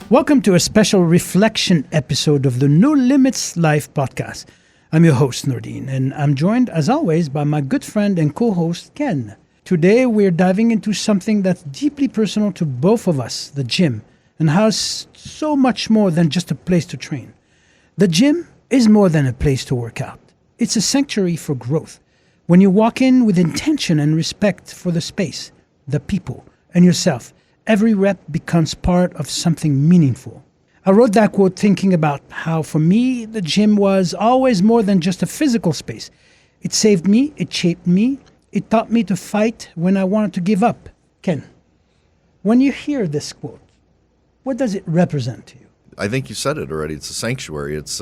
Welcome to a special reflection episode of the No Limits Life podcast. I'm your host, Nordine, and I'm joined, as always, by my good friend and co-host, Ken. Today, we're diving into something that's deeply personal to both of us, the gym, and how it's so much more than just a place to train. The gym is more than a place to work out. It's a sanctuary for growth. When you walk in with intention and respect for the space, the people, and yourself, every rep becomes part of something meaningful. I wrote that quote thinking about how, for me, the gym was always more than just a physical space. It saved me, it shaped me, it taught me to fight when I wanted to give up. Ken, when you hear this quote, what does it represent to you? I think you said it already. It's a sanctuary. It's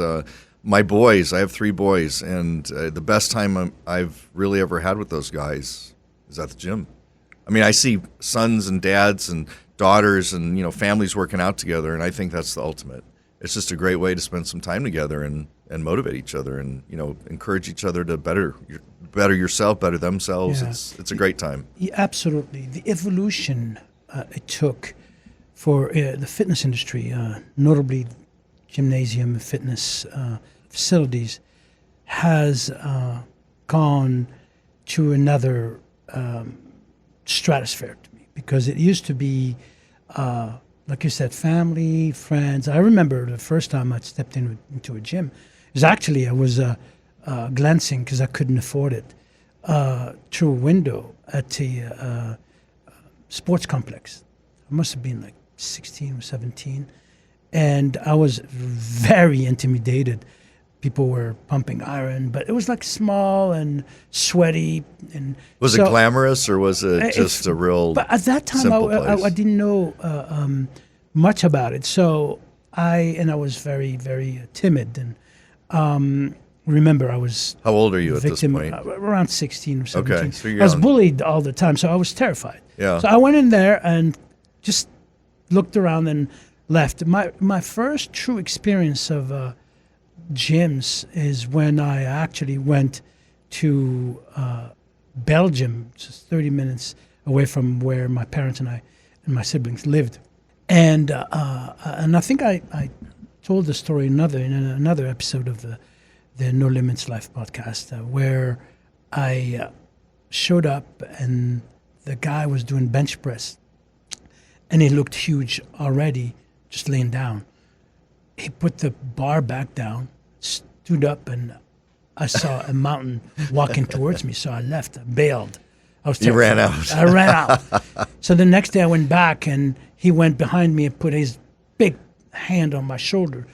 my boys. I have 3 boys, and the best time I've really ever had with those guys is at the gym. I mean, I see sons and dads and daughters and, families working out together, and I think that's the ultimate. It's just a great way to spend some time together and motivate each other and, encourage each other to better yourself, better themselves. Yeah. It's a great time. Yeah, absolutely. The evolution it took for the fitness industry, notably gymnasium fitness facilities, has gone to another stratosphere to me, because it used to be, like you said, family, friends. I remember the first time I stepped into a gym. It was actually, I was glancing, because I couldn't afford it, through a window at a sports complex. I must have been like 16 or 17. And I was very intimidated. People were pumping iron, but it was like small and sweaty. And was it glamorous, or was it just a real? But at that time, I didn't know much about it. So I was very, very timid. And remember, I was how old are you at this point? Around 16 or 17. Okay, so you're I was bullied all the time, so I was terrified. Yeah. So I went in there and just looked around and left. My first true experience of gyms is when I actually went to Belgium, just 30 minutes away from where my parents and I and my siblings lived. And I think I told the story in another episode of the No Limits Life podcast, where I showed up and the guy was doing bench press, and he looked huge already, just laying down. He put the bar back down, stood up, and I saw a mountain walking towards me. So I left, I bailed. I was terrified. You ran out. I ran out. So the next day I went back, and he went behind me and put his big hand on my shoulder.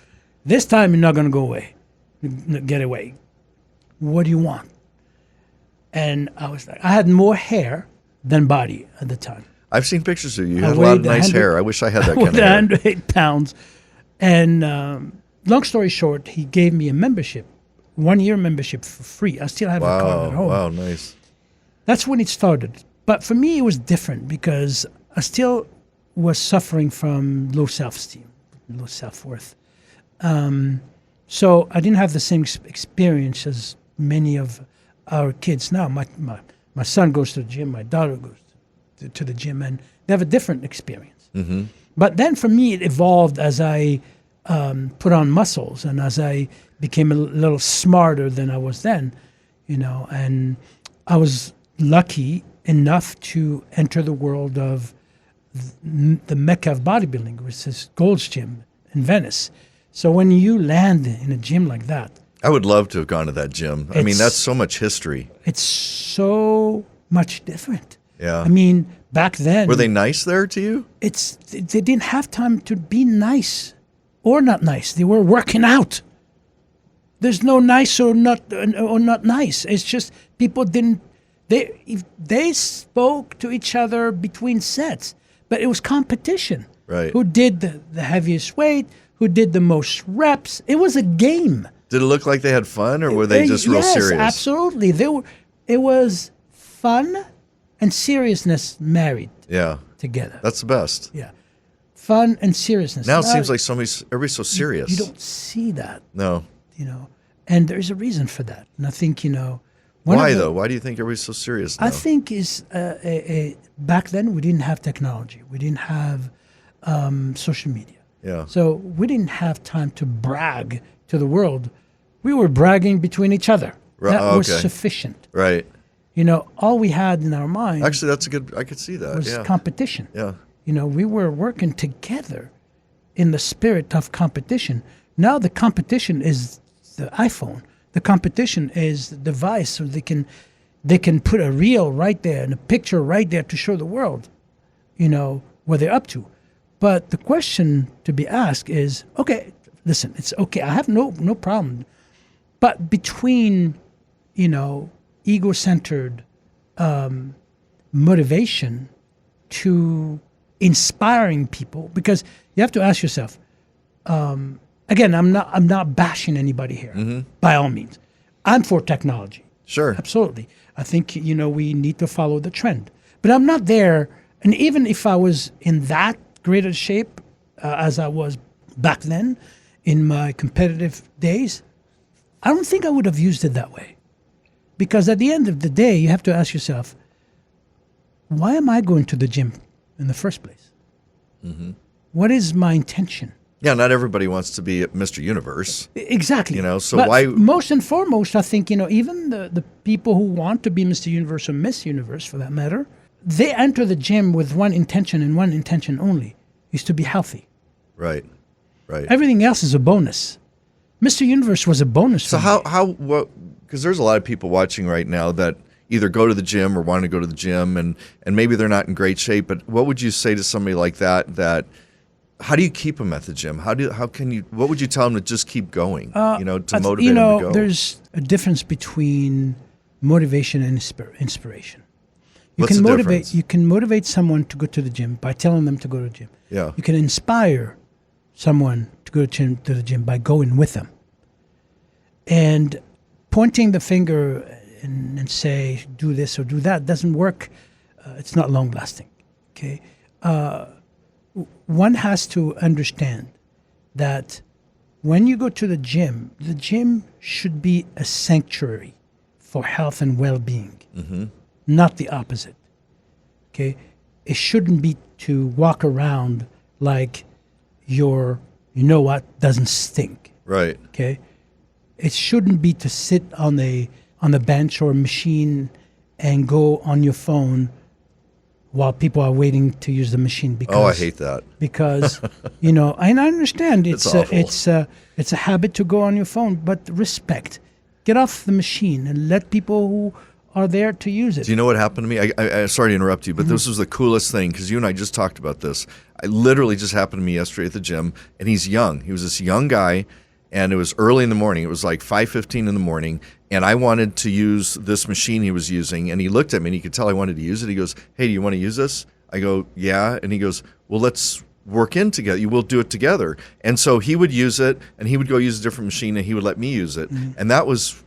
This time you're not going to go away. Get away. What do you want? And I was like, I had more hair than body at the time. I've seen pictures of you. You had a lot of nice hair. I wish I had that kind of hair. 108 pounds. And long story short, he gave me a membership, 1-year membership for free. I still have a card at home. Wow, nice. That's when it started. But for me, it was different, because I still was suffering from low self-esteem, low self-worth. So I didn't have the same experience as many of our kids now. My son goes to the gym, my daughter goes to the gym, and they have a different experience. Mm-hmm. But then for me, it evolved as I put on muscles and as I became a little smarter than I was then, and I was lucky enough to enter the world of the mecca of bodybuilding, which is Gold's Gym in Venice. So when you land in a gym like that, I would love to have gone to that gym. I mean, that's so much history. It's so much different. Yeah. I mean, back then, were they nice there to you? They didn't have time to be nice or not nice. They were working out. There's no nice or not nice. It's just people didn't. They spoke to each other between sets, but it was competition. Right. Who did the heaviest weight? Who did the most reps? It was a game. Did it look like they had fun, or were they just real serious? Yes, absolutely. It was fun and seriousness married. Yeah. Together. That's the best. Yeah. Fun and seriousness. Now it seems like everybody's so serious. You don't see that. No. And there's a reason for that. And I think, why though? Why do you think everybody's so serious now? I think is back then we didn't have technology. We didn't have social media. Yeah. So we didn't have time to brag to the world. We were bragging between each other. That was sufficient. Right. All we had in our mind Actually, that's a good. I could see that. was Yeah. competition. Yeah. We were working together in the spirit of competition. Now the competition is the iPhone. The competition is the device, so they can put a reel right there and a picture right there to show the world, what they're up to. But the question to be asked is, okay, listen, it's okay. I have no problem. But between, ego-centered motivation to inspiring people, because you have to ask yourself, again, I'm not bashing anybody here, by all means. I'm for technology. Sure. Absolutely. I think, we need to follow the trend. But I'm not there, and even if I was in that greater shape as I was back then in my competitive days, I don't think I would have used it that way. Because at the end of the day, you have to ask yourself, why am I going to the gym in the first place? Mm-hmm. What is my intention? Yeah, not everybody wants to be Mr. Universe. Exactly. So but why? Most and foremost, I think, even the people who want to be Mr. Universe or Miss Universe, for that matter, they enter the gym with one intention and one intention only, is to be healthy. Right. Everything else is a bonus. Mr. Universe was a bonus. So what? Because there's a lot of people watching right now that either go to the gym or want to go to the gym, and maybe they're not in great shape. But what would you say to somebody like that? How do you keep them at the gym? What would you tell them to just keep going? To motivate them to go. There's a difference between motivation and inspiration. What's the difference? You can motivate someone to go to the gym by telling them to go to the gym. Yeah. You can inspire someone to go to the gym by going with them. And pointing the finger and say, do this or do that, doesn't work. It's not long lasting. Okay. One has to understand that when you go to the gym should be a sanctuary for health and well-being, not the opposite. Okay, it shouldn't be to walk around like doesn't stink. Right. Okay, it shouldn't be to sit on the bench or machine and go on your phone while people are waiting to use the machine. Because, I hate that. Because, and I understand it's awful. It's a habit to go on your phone, but respect. Get off the machine and let people who are there to use it. Do you know what happened to me? I sorry to interrupt you, but this was the coolest thing because you and I just talked about this. I literally just happened to me yesterday at the gym, and he's young. He was this young guy, and it was early in the morning. It was like 5:15 in the morning, and I wanted to use this machine he was using, and he looked at me, and he could tell I wanted to use it. He goes, "Hey, do you want to use this?" I go, "Yeah," and he goes, "Well, let's work in together. We'll do it together." And so he would use it, and he would go use a different machine, and he would let me use it, and that's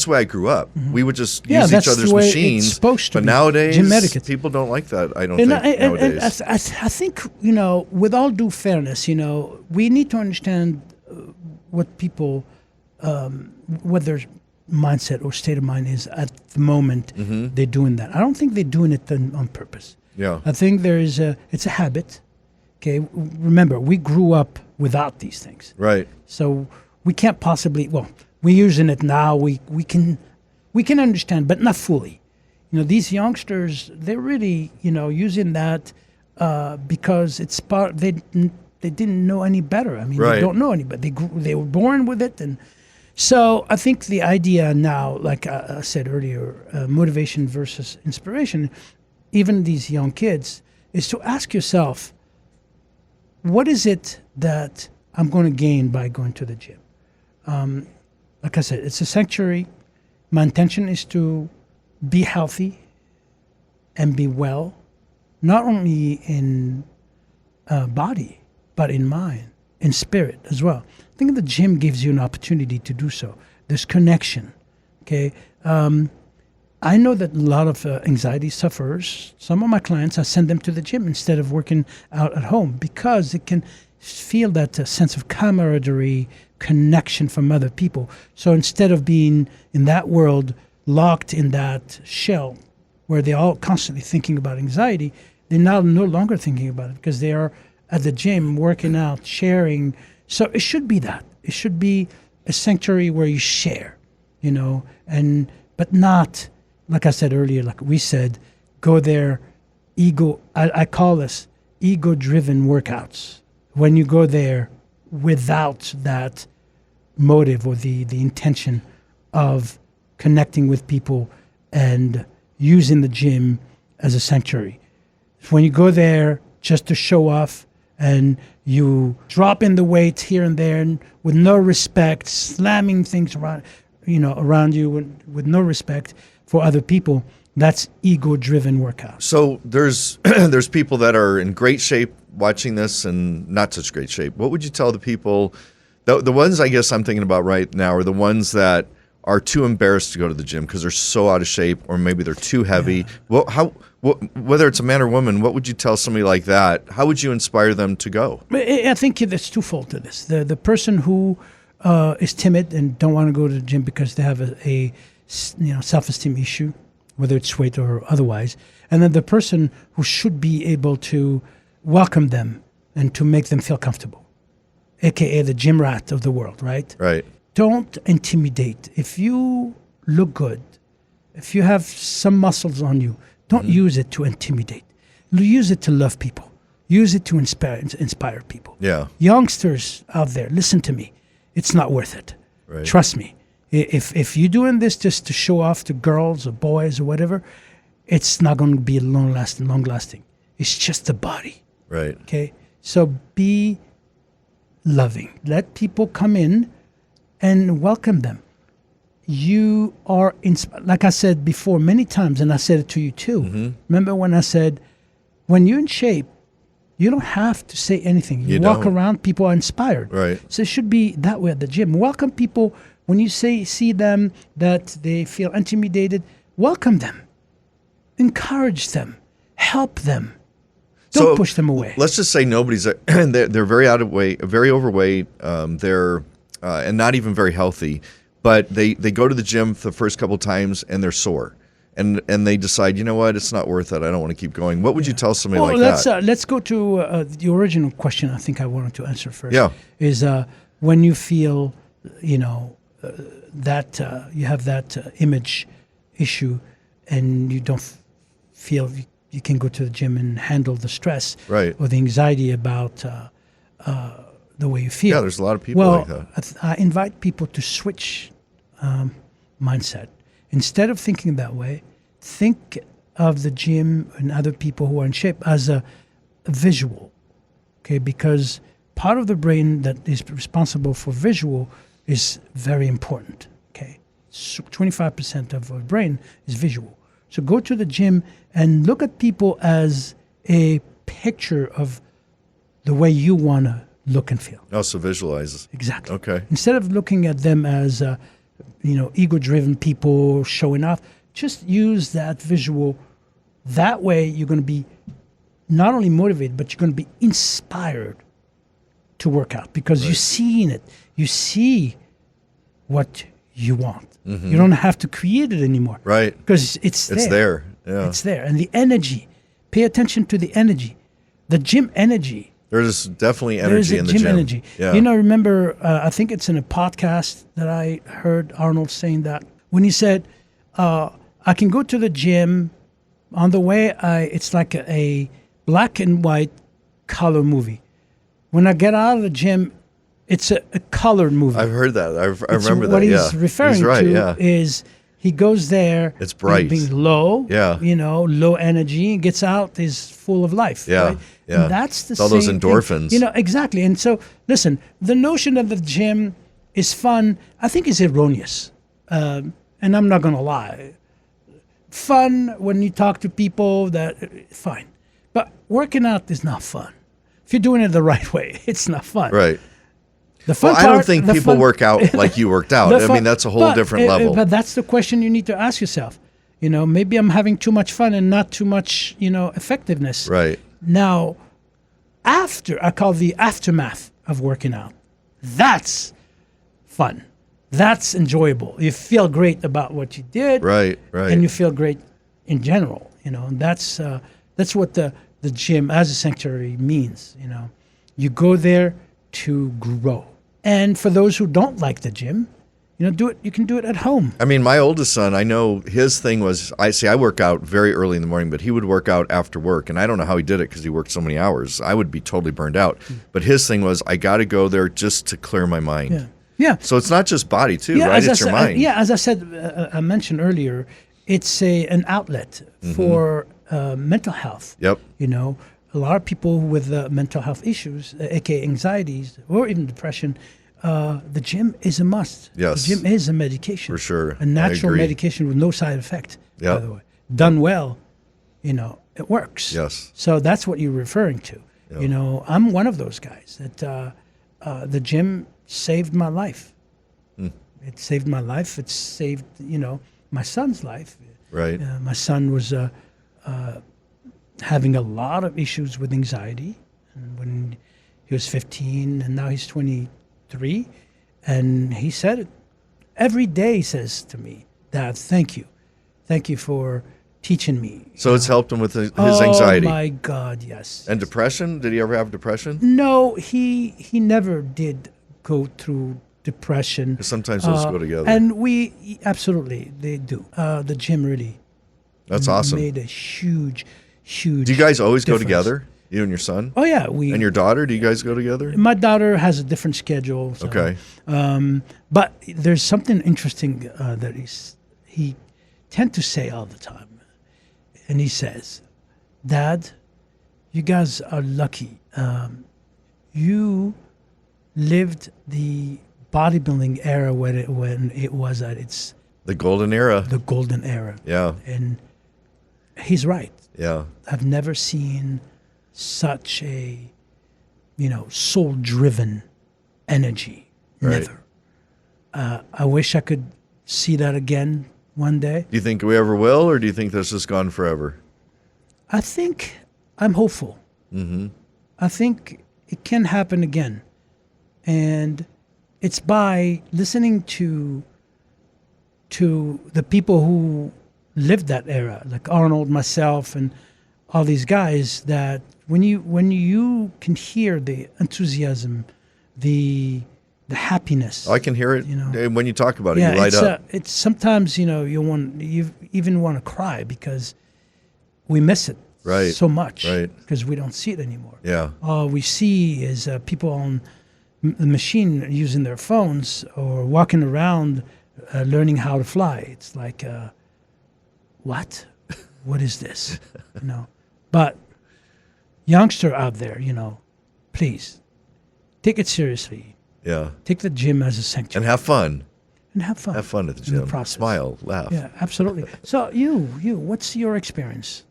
the way I grew up. We would just use each other's machines. It's supposed to but be. nowadays, Gym etiquette. people don't like that. I don't think nowadays. I think, with all due fairness, we need to understand what people, what their mindset or state of mind is at the moment they're doing that. I don't think they're doing it on purpose. Yeah. I think it's a habit. Okay, remember, we grew up without these things. Right. So we can't possibly, we're using it now. We can understand, but not fully. These youngsters, they're really, using that because it's part. They didn't know any better. I mean, Right. They don't know any better. They were born with it, and so I think the idea now, like I said earlier, motivation versus inspiration, even these young kids, is to ask yourself, what is it that I'm going to gain by going to the gym? Like I said, it's a sanctuary. My intention is to be healthy and be well, not only in body, but in mind, in spirit as well. I think the gym gives you an opportunity to do so. There's connection, okay? I know that a lot of anxiety sufferers, some of my clients, I send them to the gym instead of working out at home because it can feel that sense of camaraderie, connection from other people. So instead of being in that world, locked in that shell where they're all constantly thinking about anxiety, they're now no longer thinking about it because they are at the gym, working out, sharing. So it should be that. It should be a sanctuary where you share, but not, like I said earlier, like we said, go there, I call this ego-driven workouts. When you go there without that motive or the intention of connecting with people and using the gym as a sanctuary. When you go there just to show off and you drop in the weights here and there and with no respect, slamming things around you with no respect for other people, that's ego-driven workout. So there's there's people that are in great shape watching this and not such great shape. What would you tell the people, the ones I guess I'm thinking about right now are the ones that are too embarrassed to go to the gym because they're so out of shape, or maybe they're too heavy. Yeah. Whether it's a man or woman, what would you tell somebody like that? How would you inspire them to go? I think there's twofold to this. The person who is timid and don't want to go to the gym because they have a self-esteem issue, whether it's weight or otherwise, and then the person who should be able to welcome them and to make them feel comfortable, aka the gym rat of the world, right? Right. Don't intimidate. If you look good, if you have some muscles on you, don't use it to intimidate. Use it to love people. Use it to inspire people. Yeah. Youngsters out there, listen to me. It's not worth it. Right. Trust me. If you're doing this just to show off to girls or boys or whatever, it's not going to be long lasting. It's just the body. Right. Okay? So be loving. Let people come in and welcome them. You are, like I said before many times, and I said it to you too. Mm-hmm. Remember when I said, when you're in shape, you don't have to say anything. You walk don't. around, people are inspired. Right. So it should be that way at the gym. Welcome people. When you see them that they feel intimidated, welcome them. Encourage them. Help them. Don't push them away. Let's just say nobody's they're very out of weight, very overweight. They're and not even very healthy, but they go to the gym for the first couple times and they're sore, and they decide, you know what, it's not worth it. I don't want to keep going. What would you tell somebody like that? Let's go to the original question. I think I wanted to answer first. Yeah. Is when you feel, that you have that image issue, and you don't feel you can go to the gym and handle the stress, right, or the anxiety about the way you feel. Yeah, there's a lot of people like that. I invite people to switch mindset. Instead of thinking that way, think of the gym and other people who are in shape as a visual, okay? Because part of the brain that is responsible for visual is very important, okay? So 25% of our brain is visual. So go to the gym and look at people as a picture of the way you want to look and feel. Also visualizes. Exactly. Okay. Instead of looking at them as, ego-driven people showing off, just use that visual. That way you're going to be not only motivated, but you're going to be inspired to work out because you're seeing it. You see what you want. Mm-hmm. You don't have to create it anymore. Right. Because it's there. It's there. Yeah. It's there. And the energy, pay attention to the energy. The gym energy. There's definitely energy in the gym. Energy. Yeah. Remember, I think it's in a podcast that I heard Arnold saying that when he said, I can go to the gym on the way, it's like a black and white color movie. When I get out of the gym, it's a colored movie. I've heard that. I remember that. What he's referring to is he goes there. It's bright. Being low. Yeah. Low energy, and gets out is full of life. Yeah. Right? Yeah. And that's the it's all same those endorphins. thing. Exactly. And so, listen, the notion that the gym is fun, I think is erroneous. And I'm not going to lie. Fun when you talk to people, fine. But working out is not fun. If you're doing it the right way, it's not fun. Right. The fun I don't think people work out like you worked out. I mean, that's a whole different level. But that's the question you need to ask yourself. Maybe I'm having too much fun and not too much, effectiveness. Right. Now, I call the aftermath of working out. That's fun. That's enjoyable. You feel great about what you did. Right, right. And you feel great in general. And that's what the gym as a sanctuary means. You go there to grow. And for those who don't like the gym, do it. You can do it at home. I mean, my oldest son, I know his thing was, I work out very early in the morning, but he would work out after work. And I don't know how he did it because he worked so many hours. I would be totally burned out. But his thing was, I got to go there just to clear my mind. Yeah. Yeah. So it's not just body too, right? It's your mind. As I said, I mentioned earlier, it's an outlet for mental health. Yep. A lot of people with mental health issues, aka anxieties or even depression, the gym is a must. Yes. The gym is a medication. For sure. A natural medication with no side effect, by the way. Done well, it works. Yes. So that's what you're referring to. Yep. I'm one of those guys that the gym saved my life. It saved my life. It saved, my son's life. Right. My son was having a lot of issues with anxiety when he was 15, and now he's 23. And he said it every day. He says to me, "Dad, thank you. Thank you for teaching me." So it's helped him with his anxiety. Oh, my God, yes. And depression? Did he ever have depression? No, he never did go through depression. 'Cause sometimes those go together. And absolutely, they do. The gym really That's awesome. made a huge, huge Do you guys always go difference. together? You and your son? Oh, yeah. And your daughter? Do you guys go together? My daughter has a different schedule. So, Okay. But there's something interesting that he tend to say all the time. And he says, "Dad, you guys are lucky. You lived the bodybuilding era when it was at its The golden era. the golden era." Yeah. And he's right. Yeah. I've never seen such a, soul-driven energy. Right. Never. I wish I could see that again one day. Do you think we ever will, or do you think this is gone forever? I think I'm hopeful. Mm-hmm. I think it can happen again. And it's by listening to the people who lived that era, like Arnold, myself, and all these guys, that when you can hear the enthusiasm, the happiness. I can hear it when you talk about it. You light up. It's sometimes you even want to cry because we miss it so much because we don't see it anymore. Yeah. All we see is people on the machine using their phones or walking around learning how to fly. It's like, what? What is this? But youngster out there, please take it seriously. Yeah. Take the gym as a sanctuary. And have fun. Have fun. Have fun at the in the gym. process. Smile, laugh. Yeah, absolutely. So what's your experience?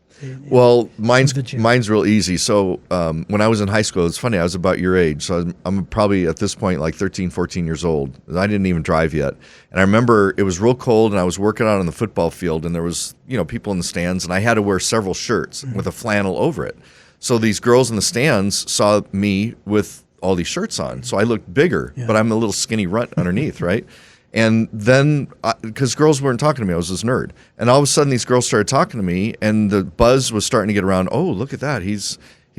Well, the gym? mine's real easy. So when I was in high school, it's funny, I was about your age. So I'm probably at this point like 13, 14 years old. I didn't even drive yet. And I remember it was real cold and I was working out on the football field and there was, people in the stands and I had to wear several shirts with a flannel over it. So these girls in the stands saw me with all these shirts on. So I looked bigger, but I'm a little skinny runt underneath, right? And then, because girls weren't talking to me, I was this nerd. And all of a sudden, these girls started talking to me, and the buzz was starting to get around. Oh, look at that! He's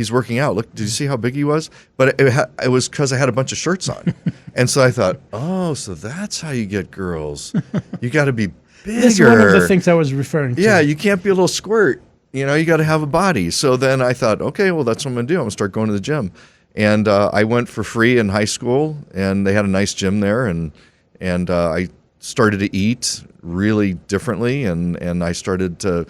working out. Look, did you see how big he was? But it was because I had a bunch of shirts on, and so I thought, oh, so that's how you get girls. You got to be bigger. That's one of the things I was referring to. Yeah, you can't be a little squirt. You got to have a body. So then I thought, okay, well, that's what I'm going to do. I'm going to start going to the gym. And I went for free in high school, and they had a nice gym there, and I started to eat really differently, and I started to,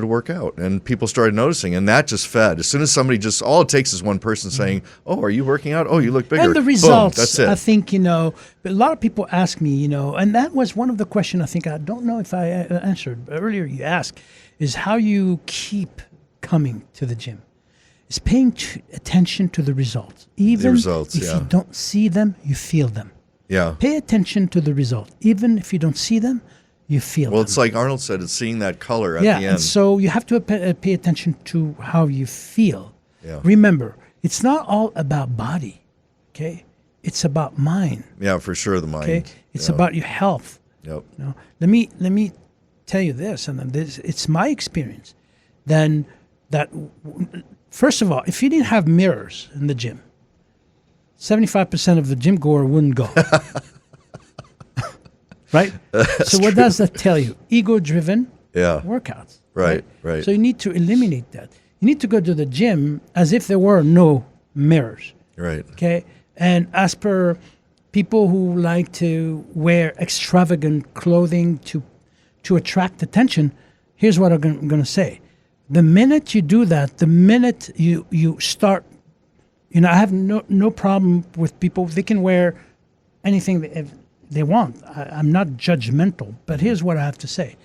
work out, and people started noticing, and that just fed. As soon as somebody all it takes is one person saying, "Oh, are you working out? Oh, you look bigger." And the results, boom, that's it. I think, but a lot of people ask me, and that was one of the questions I think, I don't know if I answered earlier you asked, is how you keep coming to the gym. Is paying attention to the results. Even if you don't see them, you feel them. Yeah. Pay attention to the result. Even if you don't see them, you feel them. Well, it's like Arnold said, it's seeing that color at the end. And so you have to pay attention to how you feel. Yeah. Remember, it's not all about body, okay? It's about mind. Yeah, for sure, the mind. Okay? It's about your health. Yep. Let me tell you this, and it's my experience. Then that, first of all, if you didn't have mirrors in the gym, 75% of the gym goer wouldn't go. Right? That's So what true. does that tell you? Ego-driven Yeah. workouts. Right. Right. So you need to eliminate that. You need to go to the gym as if there were no mirrors. Right. Okay? And as per people who like to wear extravagant clothing to attract attention, here's what I'm going to say. The minute you do that, the minute you start, I have no problem with people. They can wear anything they want. I'm not judgmental, but here's what I have to say.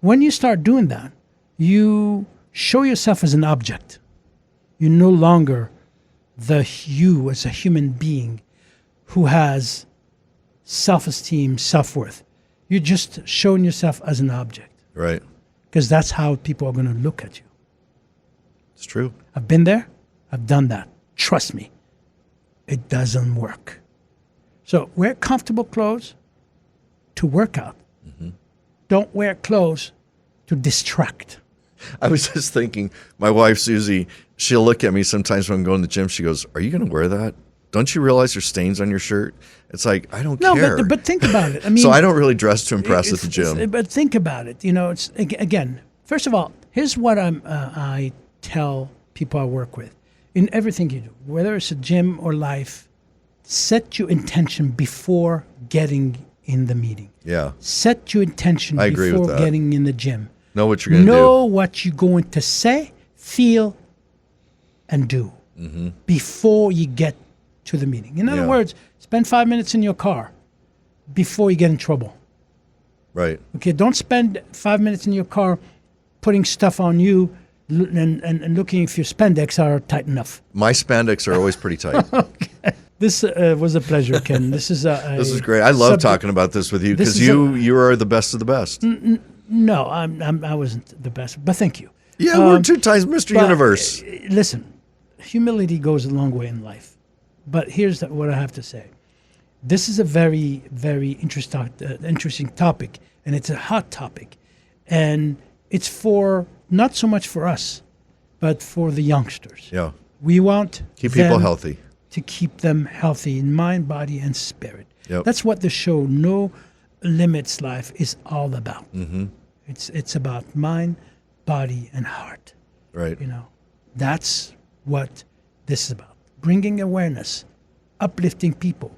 When you start doing that, you show yourself as an object. You're no longer you as a human being who has self-esteem, self-worth. You're just showing yourself as an object Right. because that's how people are going to look at you. It's true. I've been there. I've done that. Trust me, it doesn't work. So wear comfortable clothes to work out. Don't wear clothes to distract. I was just thinking, my wife, Susie, she'll look at me sometimes when I'm going to the gym. She goes, "Are you going to wear that? Don't you realize there's stains on your shirt?" It's like, I don't care. No, but think about it. I mean, so I don't really dress to impress at the gym. But think about it. It's again. First of all, here's what I tell people I work with. In everything you do, whether it's a gym or life, set your intention before getting in the meeting. Yeah. Set your intention I agree with before that. getting in the gym. Know what you're going to Know what you're going to say, feel, and do before you get to the meeting. In other Yeah. words, spend 5 minutes in your car before you get in trouble. do. Right. Okay, don't spend 5 minutes in your car putting stuff on you and looking if your spandex are tight enough. My spandex are always pretty tight. This was a pleasure, Ken. This is This is great. I love talking about this with you This because is you are the best of the best. No, I wasn't the best, but thank you. Yeah, we're 2 times Mr. But, Universe. Listen, humility goes a long way in life. But here's what I have to say. This is a very, very interesting topic, and it's a hot topic. And it's not so much for us, but for the youngsters. Yeah. We want Keep people them healthy. to keep them healthy in mind, body, and spirit. Yep. That's what the show No Limits Life is all about. Mm-hmm. It's about mind, body, and heart. Right. That's what this is about. Bringing awareness, uplifting people,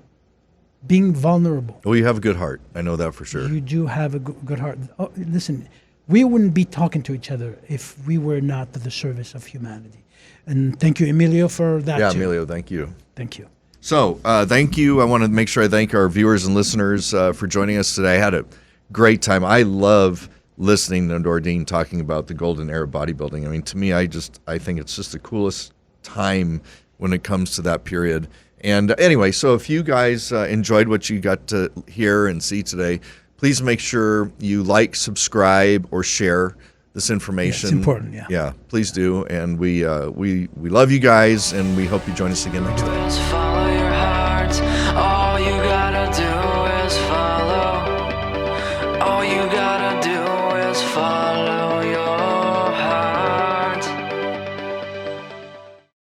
being vulnerable. Well, you have a good heart. I know that for sure. You do have a good heart. Oh, listen, we wouldn't be talking to each other if we were not at the service of humanity. And thank you, Emilio, for that Yeah, too. Emilio, thank you. Thank you. So, thank you. I want to make sure I thank our viewers and listeners for joining us today. I had a great time. I love listening to Nordine talking about the golden era of bodybuilding. I mean, to me, I think it's just the coolest time when it comes to that period. And anyway, so if you guys enjoyed what you got to hear and see today, please make sure you like, subscribe, or share this information. It's important, yeah. Yeah, please do. And we love you guys, and we hope you join us again next time.